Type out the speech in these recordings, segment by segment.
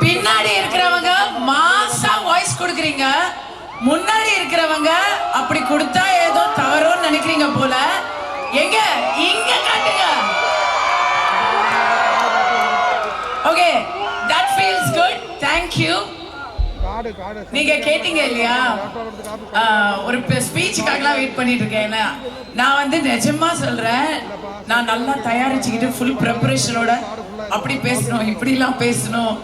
பின்னாடி இருக்கிறவங்க மாசா வாய்ஸ் கொடுக்குறீங்க, முன்னாடி இருக்கிறவங்க அப்படி கொடுத்தா ஏதோ தவறுன்னு நினைக்கிறீங்க போல. எங்க இங்க காட்டுங்க. Okay, that feels good. Thank you. நீங்க கேட்டீங்க இல்லையா, ஒரு ஸ்பீச்சுக்காகலாம் வெயிட் பண்ணிட்டு இருக்கேன். நான் வந்து நிஜமா சொல்றேன், நான் நல்லா தயாரிச்சுக்கிட்டு ஃபுல் ப்ரிப்பரேஷனோட அப்படி பேசணும், இப்படிலாம் பேசணும்,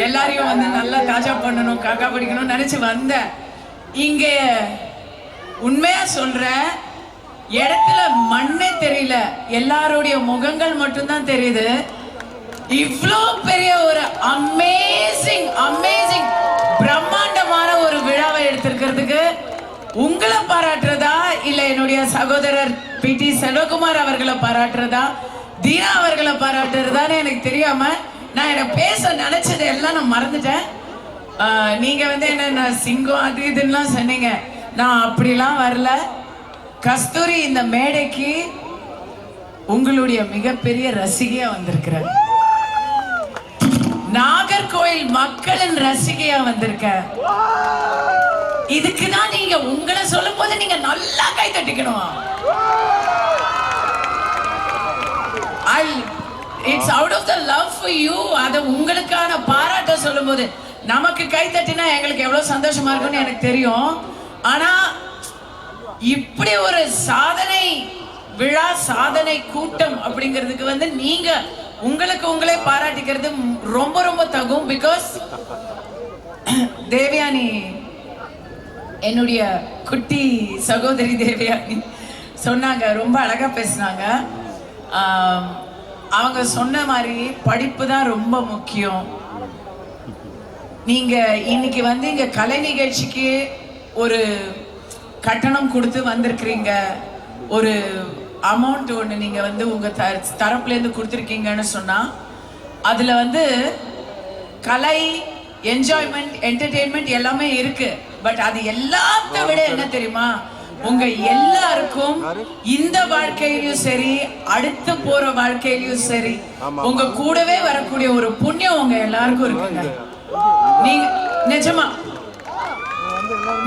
எல்லாரையும் வந்து நல்லா தாஜா பண்ணணும், காக்கா பிடிக்கணும்னு நினைச்சு வந்தேன். இங்க உண்மையா சொல்றேன், இடத்துல மண்ணே தெரியல, எல்லாருடைய முகங்கள் மட்டும்தான் தெரியுது. இவ்வளோ பெரிய ஒரு அமேசிங் அமேசிங் பிரம்மாண்டமான ஒரு விழாவை எடுத்திருக்கிறதுக்கு உங்களை பாராட்டுறதா, இல்ல என்னுடைய சகோதரர் பிடி செல்வகுமார் அவர்களை பாராட்டுறதா, தீனா அவர்களை பாராட்டுறதான்னு எனக்கு தெரியாம நான் என்ன பேச நினைச்சது எல்லாம் நான் மறந்துட்டேன். நீங்க வந்து என்ன சிங்கம் அது இதுலாம் சொன்னீங்க, நான் அப்படிலாம் வரல. கஸ்தூரி இந்த மேடைக்கு உங்களுடைய மிகப்பெரிய ரசிகையா வந்திருக்கிறேன். நாகர்கோயில் மக்களின் ரசிகையா வந்திருக்க. இதுக்குதான் நீங்க உங்களை சொல்லும் போது நீங்க நல்லா கை தட்டிக்கணும். It's out of the love for you. அது உங்களுக்கான பாராட்ட சொல்லும் போது நமக்கு கை தட்டினா எங்களுக்கு எவ்வளவு சந்தோஷமா இருக்கும்னு எனக்கு தெரியும். ஆனா இப்படி ஒரு சாதனை விழா, சாதனை கூட்டம் அப்படிங்கிறதுக்கு வந்து நீங்க உங்களுக்கு உங்களே பாராட்டிக்கிறது ரொம்ப ரொம்ப தகும். பிகாஸ் தேவயானி, என்னுடைய குட்டி சகோதரி தேவயானி சொன்னாங்க, ரொம்ப அழகா பேசினாங்க. அவங்க சொன்ன மாதிரி படிப்பு தான் ரொம்ப முக்கியம். நீங்க இன்னைக்கு வந்து இங்க கலை நிகழ்ச்சிக்கு ஒரு கட்டணம் கொடுத்து வந்திருக்கிறீங்க, ஒரு அமௌண்ட் ஒன்று நீங்க வந்து உங்க தரப்புல இருந்து கொடுத்துருக்கீங்கன்னு சொன்னா, அதுல வந்து கலை, என்ஜாய்மெண்ட், என்டர்டெயின்மெண்ட் எல்லாமே இருக்கு. பட் அது எல்லாத்த விட என்ன தெரியுமா, உங்க எல்லாருக்கும் இந்த வாழ்க்கையிலும் சரி, அடுத்து போற வாழ்க்கையிலும் சரி, உங்க கூடவே வரக்கூடிய ஒரு புண்ணியம் உங்க எல்லாருக்கும் இருக்குங்க. நீங்க நிஜமா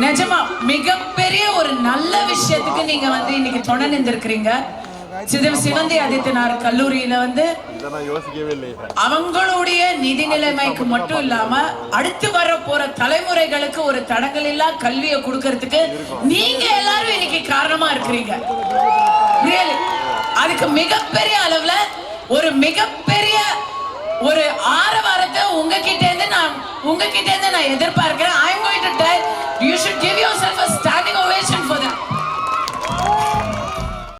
நிஜமா மிகப்பெரிய ஒரு நல்ல விஷயத்துக்கு நீங்க வந்து இன்னைக்கு துணை நின்றிருக்கிறீங்க. சிவந்தி ஆதித்தனார் கல்லூரியில வந்து அவங்களுடைய நிதி நிலைமைக்கு மட்டும் இல்லாம அடுத்து வர போற தலைமுறைகளுக்கு ஒரு தடங்கள் இல்லா கல்வியை கொடுக்கறதுக்கு நீங்க எல்லாரும் இன்னைக்கு காரணமா இருக்கிறீங்க. அதுக்கு மிகப்பெரிய அளவுல ஒரு மிகப்பெரிய ஒரு ஆரவாரத்தை உங்ககிட்ட இருந்து நான் எதிர்பார்க்கிறேன். I am going to tell you should give yourself a